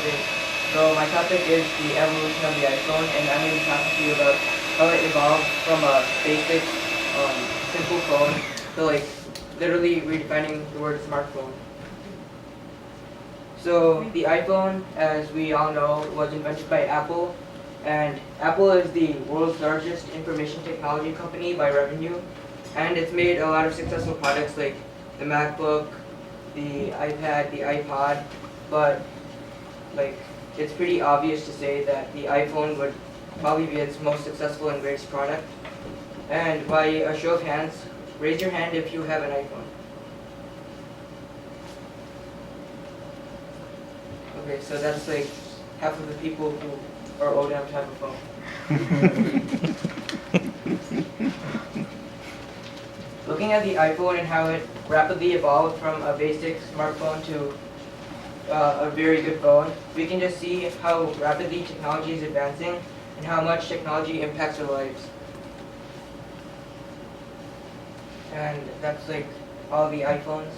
today. So my topic is the evolution of the iPhone, and I'm going to be talking to you about how it evolved from a basic, simple phone to like literally redefining the word smartphone. So the iPhone, as we all know, was invented by Apple, and Apple is the world's largest information technology company by revenue, and it's made a lot of successful products like the MacBook, the iPad, the iPod, but like it's pretty obvious to say that the iPhone would probably be its most successful and greatest product. And by a show of hands, raise your hand if you have an iPhone. Okay, so that's like half of the people who are old enough to have a phone. Looking at the iPhone and how it rapidly evolved from a basic smartphone to a very good phone, we can just see how rapidly technology is advancing and how much technology impacts our lives. And that's like all the iPhones,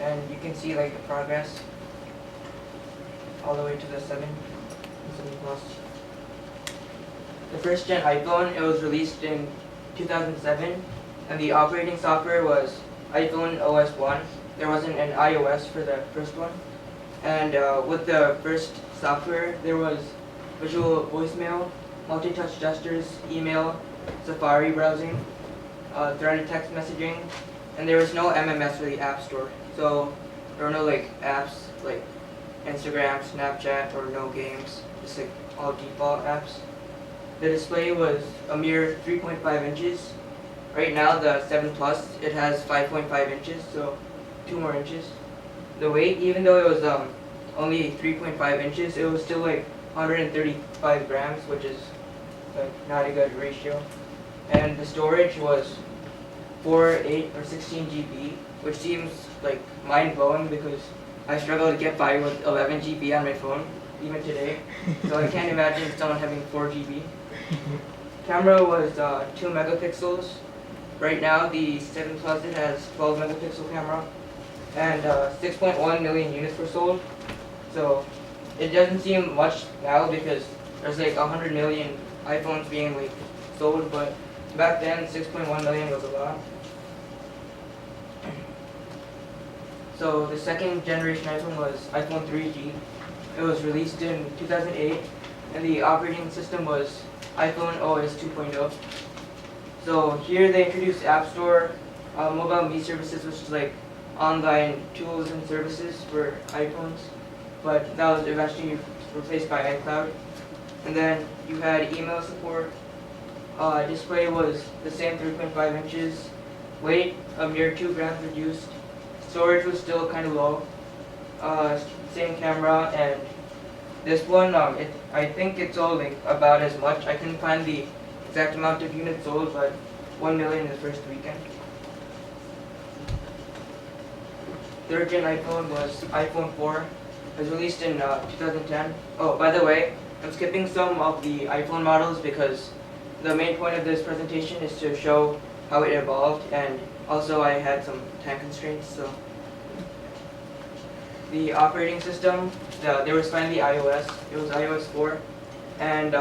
and you can see like the progress all the way to the 7 and 7 Plus. The first gen iPhone, it was released in 2007, and the operating software was iPhone OS 1. There wasn't an iOS for the first one. And with the first software, there was visual voicemail, multi-touch gestures, email, Safari browsing, threaded text messaging, and there was no MMS for the App Store. So there were no like apps like Instagram, Snapchat, or no games, just like all default apps. The display was a mere 3.5 inches. Right now, the 7 Plus, it has 5.5 inches, so 2 more inches. The weight, even though it was only 3.5 inches, it was still like 135 grams, which is like not a good ratio. And the storage was 4, 8, or 16 GB, which seems like mind-blowing because I struggle to get by with 11 GB on my phone, even today. So I can't imagine someone having 4 GB. Camera was 2 megapixels. Right now, the 7 Plus, it has 12 megapixel camera, and 6.1 million units were sold. So it doesn't seem much now because there's like 100 million iPhones being like sold, but back then 6.1 million was a lot. So the second generation iPhone was iPhone 3G. It was released in 2008, and the operating system was iPhone OS 2.0. So here they introduced App Store, mobile me services, which is like online tools and services for iPhones, but that was eventually replaced by iCloud. And then you had email support. Display was the same 3.5 inches. Weight, a mere 2 grams reduced. Storage was still kind of low. Same camera, and this one, I think it sold like about as much. I couldn't find the exact amount of units sold, but 1 million in the first weekend. Third gen iPhone was iPhone 4. It was released in 2010. Oh, by the way, I'm skipping some of the iPhone models because the main point of this presentation is to show how it evolved, and also I had some time constraints. So the operating system, there was finally iOS. It was iOS 4, and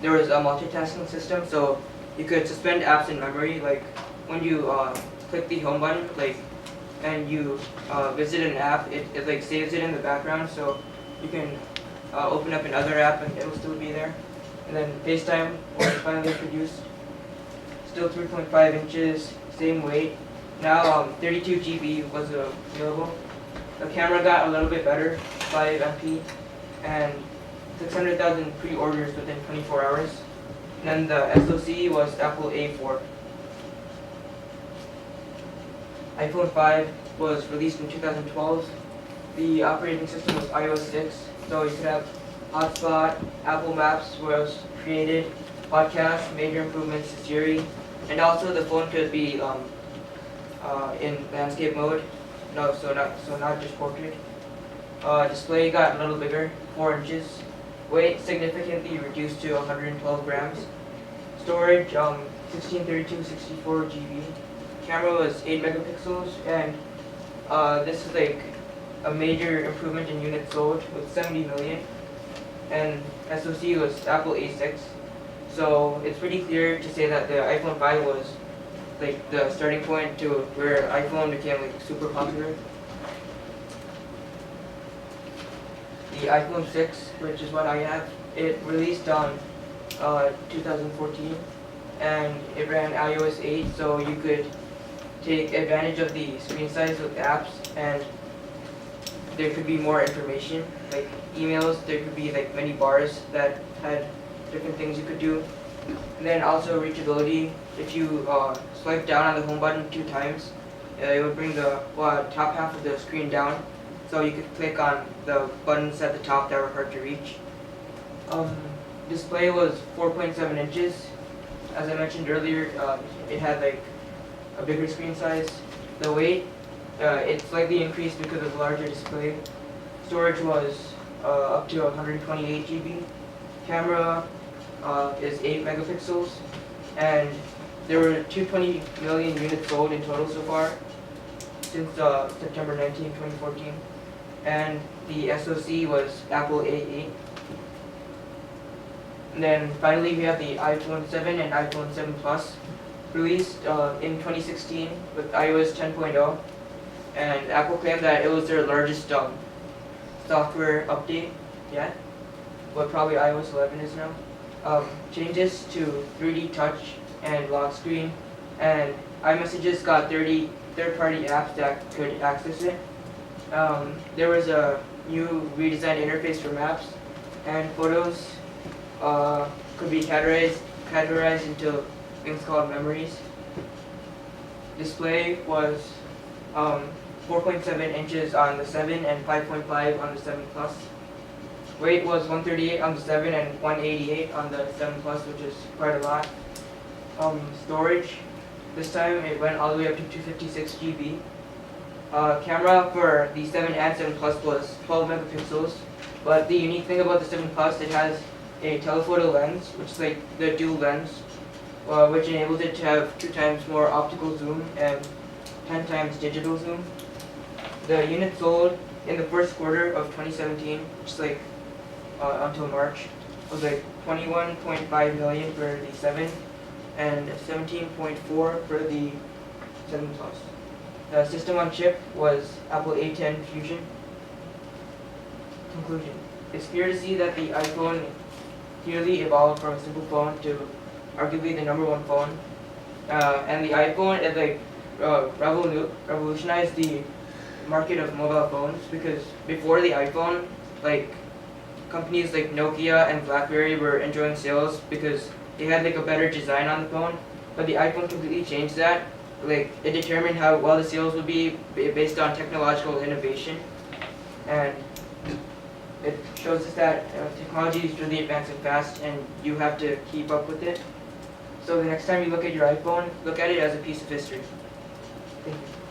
there was a multitasking system, so you could suspend apps in memory. Like when you click the home button, like, and you visit an app, it like saves it in the background, so you can open up another app and it will still be there. And then FaceTime was finally introduced. Still 3.5 inches, same weight. Now 32 GB was available. The camera got a little bit better, 5 MP, and 600,000 pre-orders within 24 hours. And then the SoC was Apple A4. iPhone 5 was released in 2012. The operating system was iOS 6, so you could have Hotspot, Apple Maps was created, podcasts, major improvements to Siri, and also the phone could be in landscape mode. No, so not just portrait. Display got a little bigger, 4 inches. Weight significantly reduced to 112 grams. Storage 1632, 64 GB. Camera was 8 megapixels, and this is like a major improvement in units sold with 70 million, and SoC was Apple A6. So it's pretty clear to say that the iPhone 5 was like the starting point to where iPhone became like super popular. The iPhone 6, which is what I have, it released on 2014, and it ran iOS 8, so you could take advantage of the screen size with apps, and there could be more information, like emails. There could be like many bars that had different things you could do. And then also reachability. If you swipe down on the home button 2 times, it would bring the top half of the screen down, so you could click on the buttons at the top that were hard to reach. Display was 4.7 inches. As I mentioned earlier, it had like a bigger screen size. The weight, it slightly increased because of the larger display. Storage was up to 128 GB. Camera is 8 megapixels, and there were 220 million units sold in total so far since September 19, 2014. And the SoC was Apple A8. And then finally we have the iPhone 7 and iPhone 7 Plus, released in 2016 with iOS 10.0, and Apple claimed that it was their largest software update yet, but probably iOS 11 is now. Changes to 3D touch and lock screen, and iMessages got 30 third-party apps that could access it. There was a new redesigned interface for maps, and photos could be categorized into things called memories. Display was 4.7 inches on the 7 and 5.5 on the 7 Plus. Weight was 138 on the 7 and 188 on the 7 Plus, which is quite a lot. Storage, this time it went all the way up to 256 GB. Camera for the 7 and 7 Plus was 12 megapixels, but the unique thing about the 7 Plus, it has a telephoto lens, which is like the dual lens, which enables it to have 2 times more optical zoom and 10 times digital zoom. The units sold in the first quarter of 2017, which is like until March, was like 21.5 million for the 7 and 17.4 for the 7 Plus. The system on chip was Apple A10 Fusion. Conclusion. It's clear to see that the iPhone clearly evolved from a simple phone to arguably the #1 phone. And the iPhone, it like revolutionized the market of mobile phones, because before the iPhone, like companies like Nokia and BlackBerry were enjoying sales because they had like a better design on the phone, but the iPhone completely changed that. Like it determined how well the sales would be based on technological innovation, and it shows us that technology is really advancing fast, and you have to keep up with it. So the next time you look at your iPhone, look at it as a piece of history. Thank you.